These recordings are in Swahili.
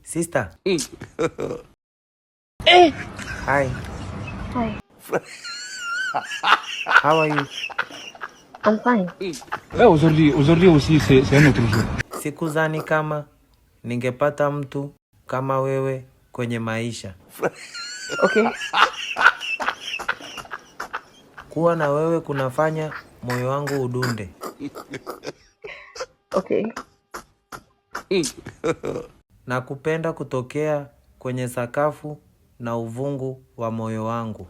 Sister. Hi. Hi. How are you? I'm fine. Aujourd'hui aussi c'est un autre jour. Sikuzani kama ningepata mtu kama wewe kwenye maisha. Okay. Kuwa na wewe kunafanya moyo wangu udunde. Okay. Na kupenda kutokea kwenye sakafu na uvungu wa moyo wangu.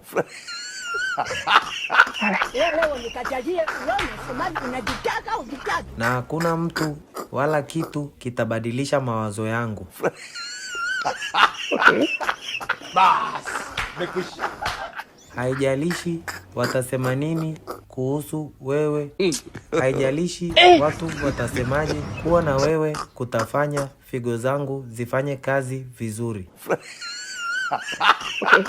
Na hakuna mtu wala kitu kitabadilisha mawazo yangu. Okay. Haijalishi watasema nini kuhusu wewe. Haijalishi watu watasemaje, kuwa na wewe kutafanya figo zangu zifanye kazi vizuri. Okay.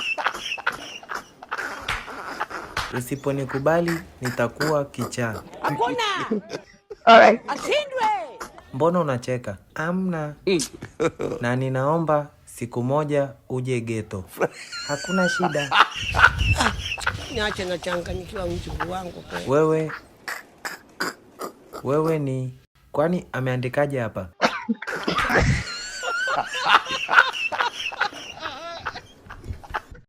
Usiponikubali nitakuwa kichaa. Alright. Mbona unacheka? Amna. Na ninaomba siku moja uje ghetto. Hakuna shida. Niache na changanyikiwa mjukuu wangu kwa. Wewe ni kwani ameandikaje hapa?